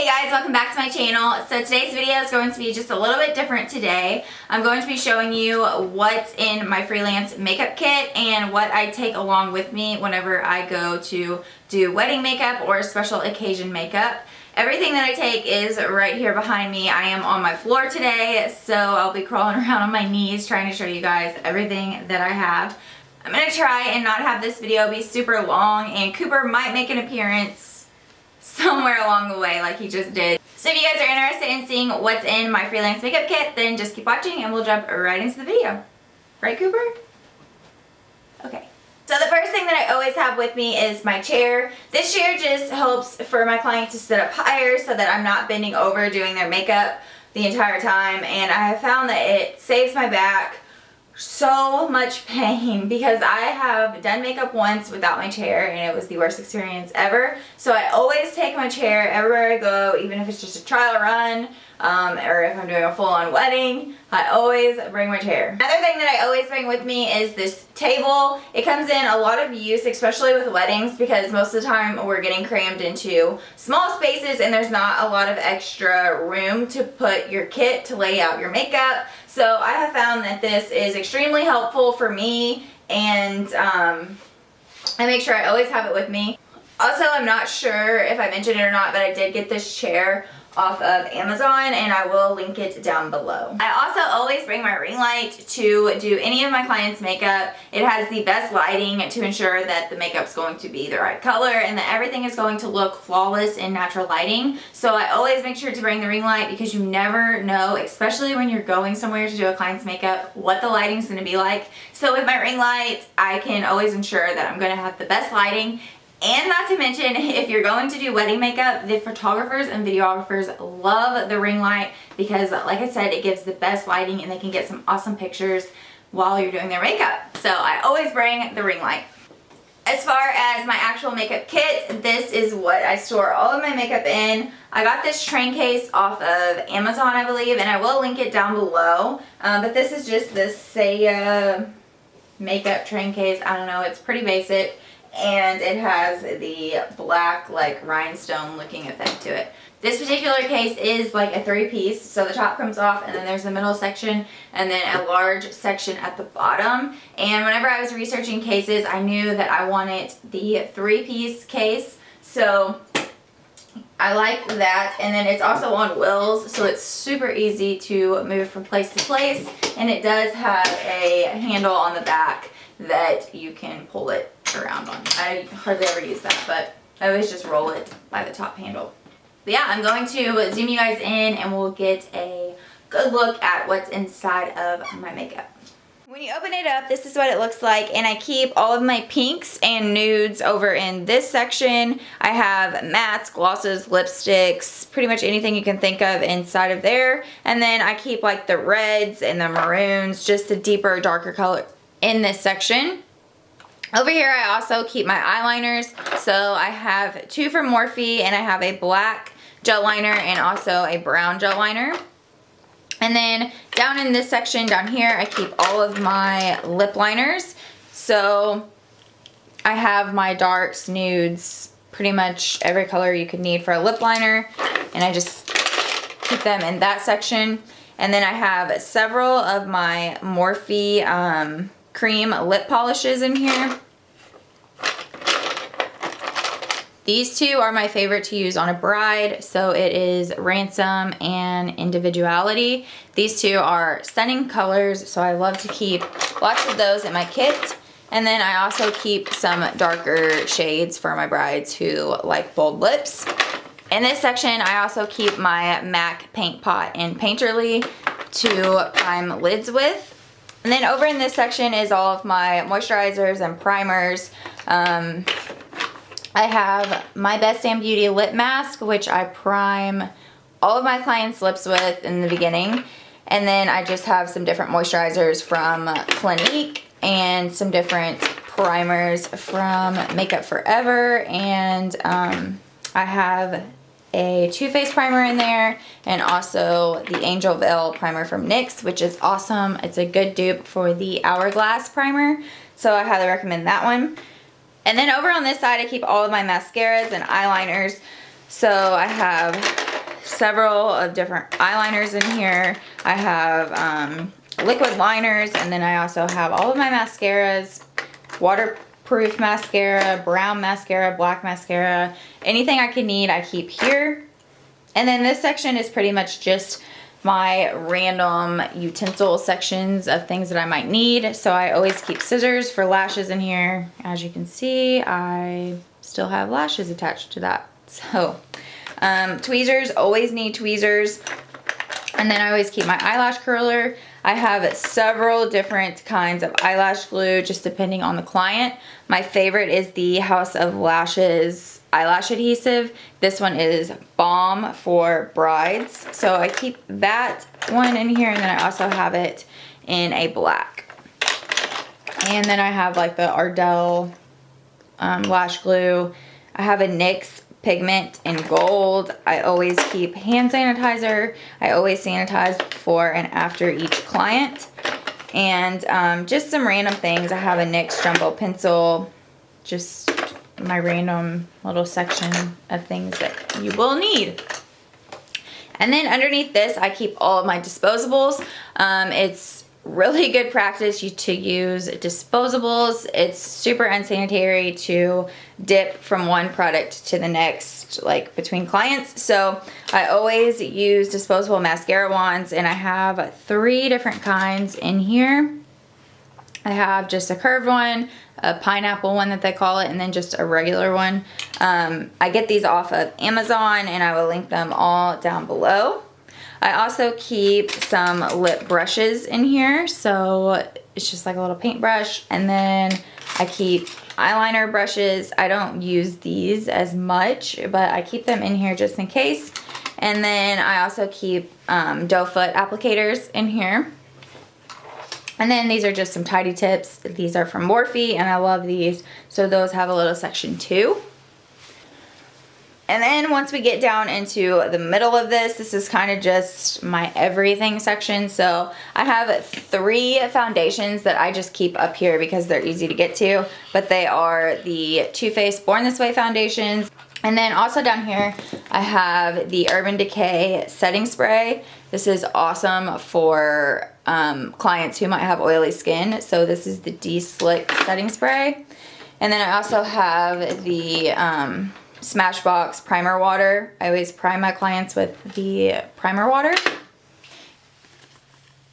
Guys, welcome back to my channel. So today's video is going to be just a little bit different today. I'm going to be showing you what's in my Freelance makeup kit and what I take along with me whenever I go to do wedding makeup or special occasion makeup. Everything that I take is right here behind me. I am on my floor today, so I'll be crawling around on my knees trying to show you guys everything that I have. I'm going to try and not have this video be super long, and Cooper might make an appearance somewhere along the way like he just did. So if you guys are interested in seeing what's in my Freelance makeup kit, then just keep watching and we'll jump right into the video. Right, Cooper? Okay. So the first thing that I always have with me is my chair. This chair just helps for my client to sit up higher so that I'm not bending over doing their makeup the entire time, and I have found that it saves my back so much pain because I have done makeup once without my chair and it was the worst experience ever. So I always take my chair everywhere I go, even if it's just a trial run or if I'm doing a full-on wedding. I always bring my chair. Another thing that I always bring with me is this table. It comes in a lot of use, especially with weddings, because most of the time we're getting crammed into small spaces and there's not a lot of extra room to put your kit to lay out your makeup. So I have found that this is extremely helpful for me, and I make sure I always have it with me. Also, I'm not sure if I mentioned it or not, but I did get this chair off of Amazon, and I will link it down below. I also always bring my ring light to do any of my clients' makeup. It has the best lighting to ensure that the makeup's going to be the right color and that everything is going to look flawless in natural lighting. So I always make sure to bring the ring light because you never know, especially when you're going somewhere to do a client's makeup, what the lighting's going to be like. So with my ring light, I can always ensure that I'm going to have the best lighting. And not to mention, if you're going to do wedding makeup, the photographers and videographers love the ring light because, like I said, it gives the best lighting and they can get some awesome pictures while you're doing their makeup. So I always bring the ring light. As far as my actual makeup kit, this is what I store all of my makeup in. I got this train case off of Amazon, I believe, and I will link it down below. But this is just the SEYA makeup train case. I don't know, it's pretty basic. And it has the black, like, rhinestone looking effect to it. This particular case is like a 3-piece, so the top comes off and then there's the middle section and then a large section at the bottom. And whenever I was researching cases, I knew that I wanted the 3-piece case, so I like that. And then it's also on wheels, so it's super easy to move from place to place, and it does have a handle on the back that you can pull it around on. I hardly ever use that, but I always just roll it by the top handle. But yeah, I'm going to zoom you guys in and we'll get a good look at what's inside of my makeup. When you open it up, this is what it looks like, and I keep all of my pinks and nudes over in this section. I have mattes, glosses, lipsticks, pretty much anything you can think of inside of there. And then I keep like the reds and the maroons, just a deeper, darker color in this section. Over here I also keep my eyeliners. So I have 2 from Morphe, and I have a black gel liner and also a brown gel liner. And then down in this section down here, I keep all of my lip liners. So I have my darks, nudes, pretty much every color you could need for a lip liner, and I just keep them in that section. And then I have several of my Morphe cream lip polishes in here. These 2 are my favorite to use on a bride, so it is Ransom and Individuality. These 2 are stunning colors, so I love to keep lots of those in my kit. And then I also keep some darker shades for my brides who like bold lips. In this section, I also keep my MAC Paint Pot and Painterly to prime lids with. And then over in this section is all of my moisturizers and primers. I have my Best Damn Beauty lip mask, which I prime all of my clients' lips with in the beginning. And then I just have some different moisturizers from Clinique and some different primers from Makeup Forever. And I have a Too Faced primer in there, and also the Angel Veil primer from NYX, which is awesome. It's a good dupe for the Hourglass primer, so I highly recommend that one. And then over on this side, I keep all of my mascaras and eyeliners. So I have several of different eyeliners in here. I have liquid liners, and then I also have all of my mascaras, waterproof mascara, brown mascara, black mascara, anything I can need I keep here. And then this section is pretty much just my random utensil sections of things that I might need. So I always keep scissors for lashes in here. As you can see, I still have lashes attached to that. So tweezers, always need tweezers. And then I always keep my eyelash curler. I have several different kinds of eyelash glue, just depending on the client. My favorite is the House of Lashes eyelash adhesive. This one is bomb for brides. So I keep that one in here, and then I also have it in a black. And then I have like the Ardell lash glue. I have a NYX pigment in gold. I always keep hand sanitizer. I always sanitize before and after each client. And just some random things. I have a NYX jumbo pencil. Just my random little section of things that you will need. And then underneath this, I keep all of my disposables. It's really good practice to use disposables. It's super unsanitary to dip from one product to the next, like between clients. So I always use disposable mascara wands, and I have 3 different kinds in here. I have just a curved one, a pineapple one that they call it, and then just a regular one. I get these off of Amazon, and I will link them all down below. I also keep some lip brushes in here, so it's just like a little paintbrush. And then I keep eyeliner brushes. I don't use these as much, but I keep them in here just in case. And then I also keep doe foot applicators in here. And then these are just some tidy tips. These are from Morphe, and I love these. So those have a little section too. And then once we get down into the middle of this is kind of just my everything section. So I have 3 foundations that I just keep up here because they're easy to get to. But they are the Too Faced Born This Way foundations. And then also down here, I have the Urban Decay setting spray. This is awesome for clients who might have oily skin. So this is the De-Slick setting spray. And then I also have the Smashbox primer water. I always prime my clients with the primer water.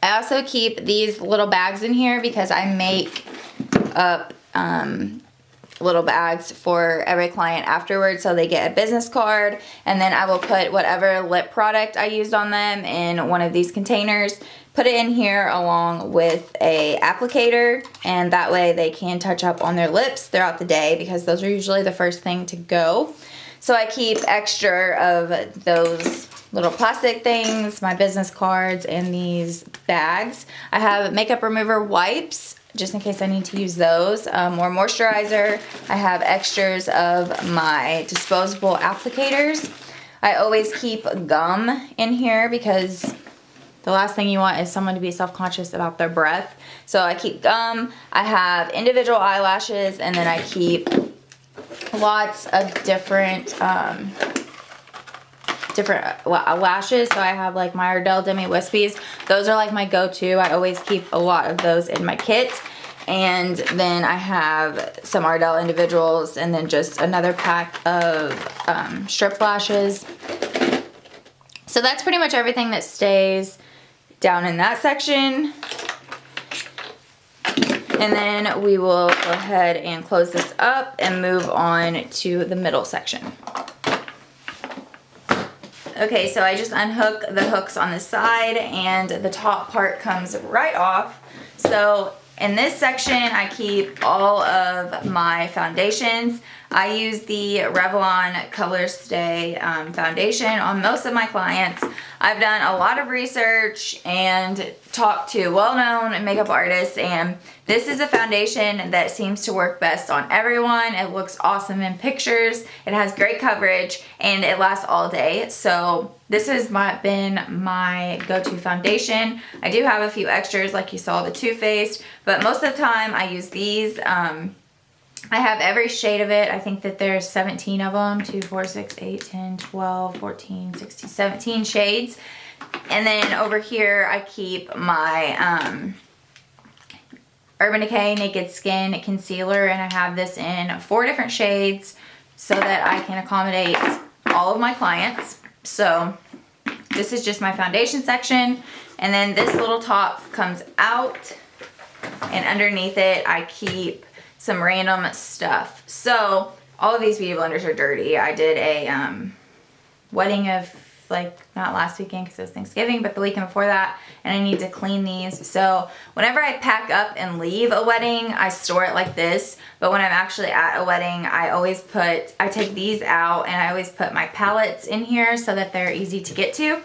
I also keep these little bags in here because I make up little bags for every client afterwards, so they get a business card, and then I will put whatever lip product I used on them in one of these containers, put it in here along with a applicator, and that way they can touch up on their lips throughout the day because those are usually the first thing to go. So I keep extra of those little plastic things, my business cards, and these bags. I have makeup remover wipes just in case I need to use those. More moisturizer. I have extras of my disposable applicators. I always keep gum in here because the last thing you want is someone to be self-conscious about their breath. So I keep gum. I have individual eyelashes, and then I keep lots of different lashes. So I have like my Ardell Demi Wispies. Those are like my go-to. I always keep a lot of those in my kit. And then I have some Ardell individuals, and then just another pack of strip lashes. So that's pretty much everything that stays down in that section. And then we will go ahead and close this up and move on to the middle section. Okay, so I just unhook the hooks on the side, and the top part comes right off. So in this section, I keep all of my foundations. I use the Revlon Color Stay foundation on most of my clients. I've done a lot of research and talked to well-known makeup artists, and this is a foundation that seems to work best on everyone. It looks awesome in pictures, it has great coverage, and it lasts all day. So this has been my go-to foundation. I do have a few extras like you saw the Too Faced, but most of the time I use these. I have every shade of it. I think that there's 17 of them. 2, 4, 6, 8, 10, 12, 14, 16, 17 shades. And then over here I keep my Urban Decay Naked Skin Concealer, and I have this in 4 different shades so that I can accommodate all of my clients. So this is just my foundation section, and then this little top comes out, and underneath it I keep some random stuff. So all of these beauty blenders are dirty. I did a wedding of, like, not last weekend because it was Thanksgiving, but the weekend before that, and I need to clean these. So whenever I pack up and leave a wedding, I store it like this, but when I'm actually at a wedding, I take these out, and I always put my palettes in here so that they're easy to get to.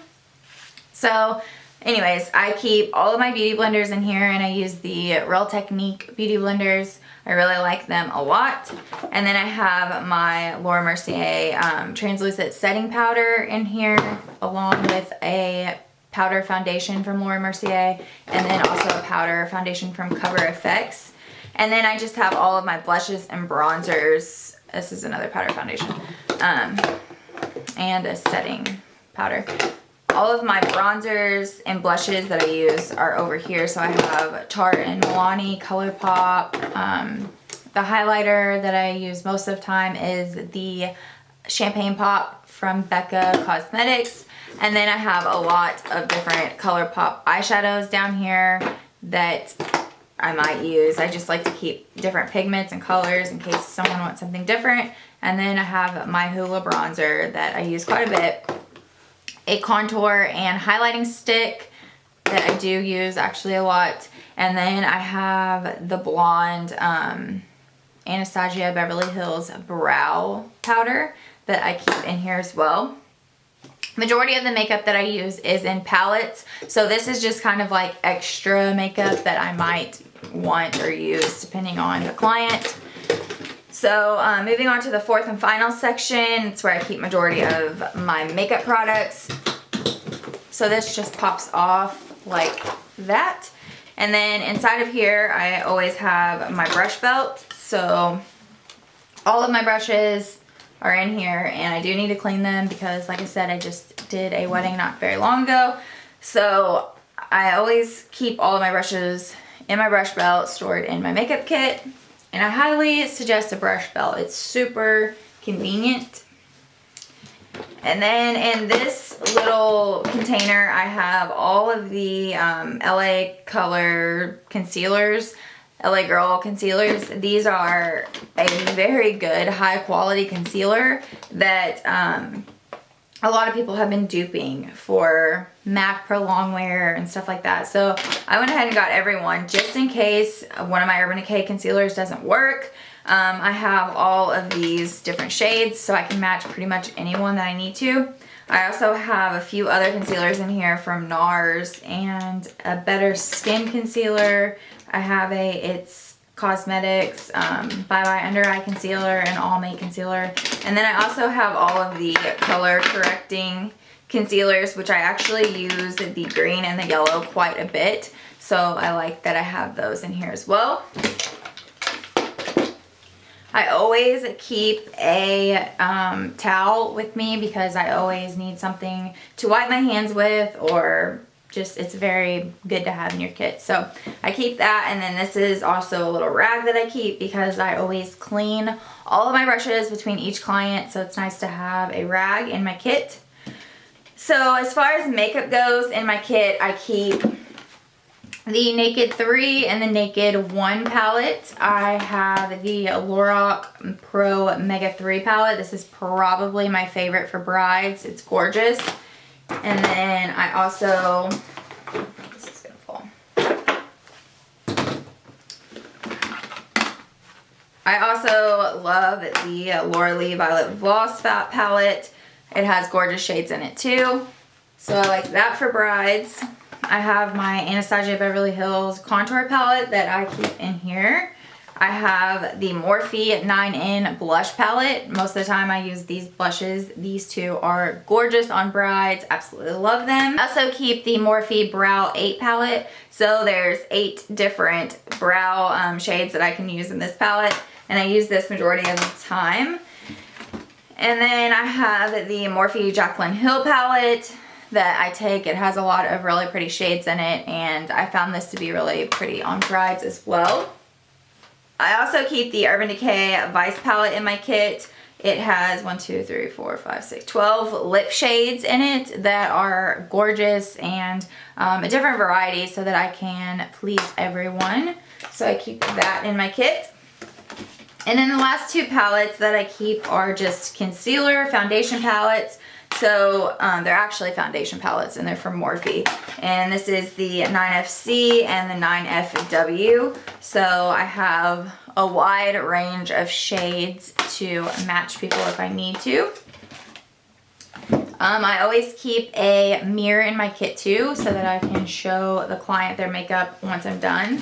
So anyways, I keep all of my beauty blenders in here, and I use the Real Technique beauty blenders. I really like them a lot. And then I have my Laura Mercier translucent setting powder in here, along with a powder foundation from Laura Mercier, and then also a powder foundation from Cover FX. And then I just have all of my blushes and bronzers. This is another powder foundation, and a setting powder. All of my bronzers and blushes that I use are over here. So I have Tarte and Milani ColourPop. The highlighter that I use most of the time is the Champagne Pop from Becca Cosmetics. And then I have a lot of different ColourPop eyeshadows down here that I might use. I just like to keep different pigments and colors in case someone wants something different. And then I have my Hoola bronzer that I use quite a bit. A contour and highlighting stick that I do use actually a lot. And then I have the blonde Anastasia Beverly Hills brow powder that I keep in here as well. Majority of the makeup that I use is in palettes, so this is just kind of like extra makeup that I might want or use depending on the client. So moving on to the 4th and final section, it's where I keep majority of my makeup products. So this just pops off like that. And then inside of here, I always have my brush belt. So all of my brushes are in here, and I do need to clean them because, like I said, I just did a wedding not very long ago. So I always keep all of my brushes in my brush belt, stored in my makeup kit. And I highly suggest a brush belt. It's super convenient. And then in this little container, I have all of the LA Color concealers, LA Girl concealers. These are a very good high quality concealer that a lot of people have been duping for MAC Pro Longwear and stuff like that. So I went ahead and got everyone just in case one of my Urban Decay concealers doesn't work. I have all of these different shades so I can match pretty much anyone that I need to. I also have a few other concealers in here from NARS and a Better Skin concealer. I have It's Cosmetics Bye Bye Under Eye Concealer and All May Concealer. And then I also have all of the color correcting concealers, which I actually use the green and the yellow quite a bit. So I like that I have those in here as well. I always keep a towel with me because I always need something to wipe my hands with, or just it's very good to have in your kit. So I keep that, and then this is also a little rag that I keep because I always clean all of my brushes between each client, so it's nice to have a rag in my kit. So as far as makeup goes in my kit, I keep the Naked 3 and the Naked 1 palette. I have the Lorac Pro Mega 3 palette. This is probably my favorite for brides. It's gorgeous. And then I also, this is gonna fall. I also love the Laura Lee Violet Gloss Fat palette. It has gorgeous shades in it too. So I like that for brides. I have my Anastasia Beverly Hills contour palette that I keep in here. I have the Morphe 9-in blush palette. Most of the time I use these blushes. These two are gorgeous on brides. Absolutely love them. I also keep the Morphe Brow 8 palette. So there's 8 different brow shades that I can use in this palette. And I use this majority of the time. And then I have the Morphe Jaclyn Hill palette that I take. It has a lot of really pretty shades in it. And I found this to be really pretty on brides as well. I also keep the Urban Decay Vice palette in my kit. It has 12 lip shades in it that are gorgeous and a different variety so that I can please everyone. So I keep that in my kit. And then the last 2 palettes that I keep are just concealer foundation palettes. So they're actually foundation palettes and they're from Morphe. And this is the 9FC and the 9FW. So I have a wide range of shades to match people if I need to. I always keep a mirror in my kit too so that I can show the client their makeup once I'm done.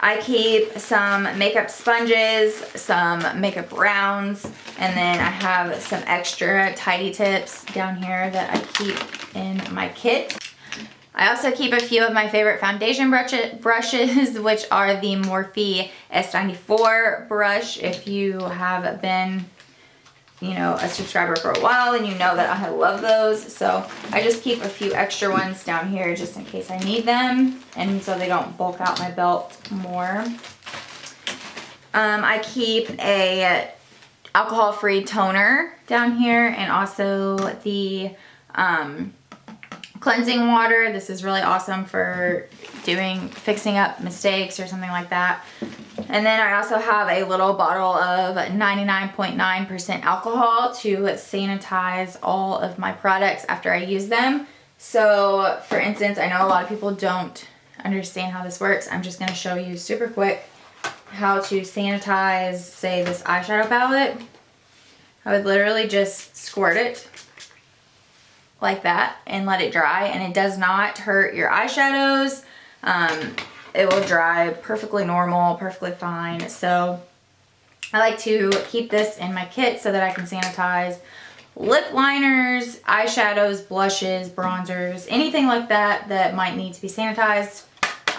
I keep some makeup sponges, some makeup rounds, and then I have some extra tidy tips down here that I keep in my kit. I also keep a few of my favorite foundation brushes, which are the Morphe S94 brush. If you have been, you know, a subscriber for a while, and you know that I love those. So I just keep a few extra ones down here just in case I need them, and so they don't bulk out my belt more. I keep a alcohol-free toner down here, and also the cleansing water. This is really awesome for fixing up mistakes or something like that. And then I also have a little bottle of 99.9% alcohol to sanitize all of my products after I use them. So for instance, I know a lot of people don't understand how this works. I'm just going to show you super quick how to sanitize, say, this eyeshadow palette. I would literally just squirt it like that and let it dry, and it does not hurt your eyeshadows. It will dry perfectly normal, perfectly fine. So I like to keep this in my kit so that I can sanitize lip liners, eyeshadows, blushes, bronzers, anything like that that might need to be sanitized.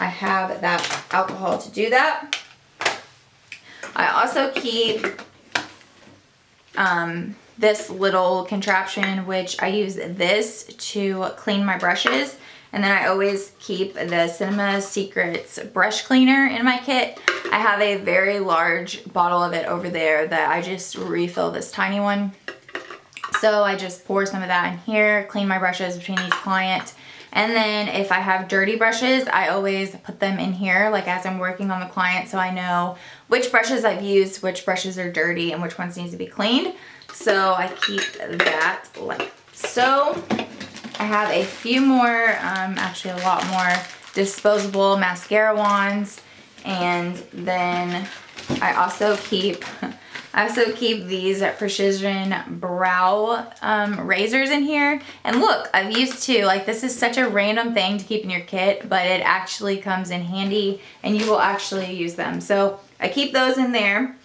I have that alcohol to do that. I also keep this little contraption, which I use this to clean my brushes. And then I always keep the Cinema Secrets brush cleaner in my kit. I have a very large bottle of it over there that I just refill this tiny one. So I just pour some of that in here, clean my brushes between each client. And then if I have dirty brushes, I always put them in here, like as I'm working on the client, so I know which brushes I've used, which brushes are dirty, and which ones need to be cleaned. So I keep that like so. I have a few more, actually a lot more disposable mascara wands, and then I also keep these Precision brow razors in here. And look, I've used 2. Like, this is such a random thing to keep in your kit, but it actually comes in handy and you will actually use them. So I keep those in there.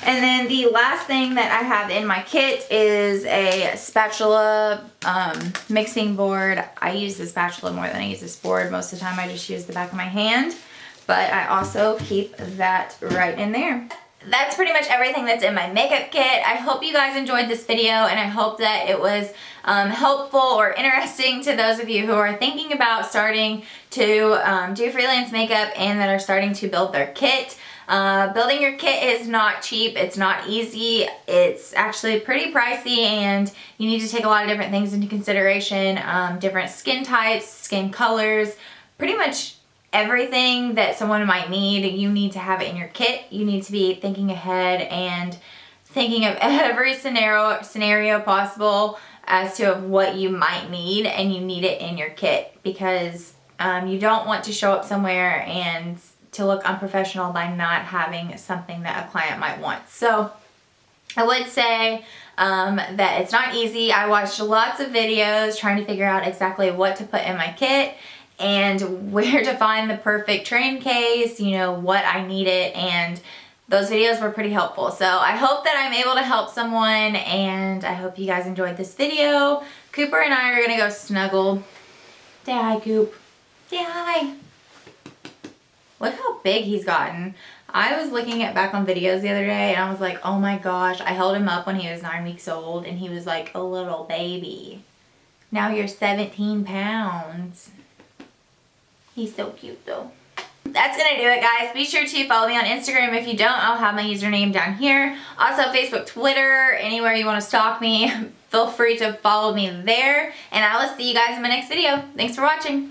And then the last thing that I have in my kit is a spatula mixing board. I use the spatula more than I use this board. Most of the time I just use the back of my hand, but I also keep that right in there. That's pretty much everything that's in my makeup kit. I hope you guys enjoyed this video, and I hope that it was helpful or interesting to those of you who are thinking about starting to do freelance makeup and that are starting to build their kit. Building your kit is not cheap, it's not easy, it's actually pretty pricey, and you need to take a lot of different things into consideration, different skin types, skin colors, pretty much everything that someone might need, you need to have it in your kit. You need to be thinking ahead and thinking of every scenario possible as to what you might need, and you need it in your kit because you don't want to show up somewhere and to look unprofessional by not having something that a client might want. So I would say that it's not easy. I watched lots of videos trying to figure out exactly what to put in my kit, and where to find the perfect train case, you know, what I needed, and those videos were pretty helpful. So I hope that I'm able to help someone, and I hope you guys enjoyed this video. Cooper and I are gonna go snuggle. Say hi, Coop. Say hi. Look how big he's gotten. I was looking at back on videos the other day and I was like, oh my gosh, I held him up when he was 9 weeks old and he was like a little baby. Now you're 17 pounds. He's so cute though. That's gonna do it, guys. Be sure to follow me on Instagram. If you don't, I'll have my username down here. Also Facebook, Twitter, anywhere you want to stalk me, feel free to follow me there. And I will see you guys in my next video. Thanks for watching.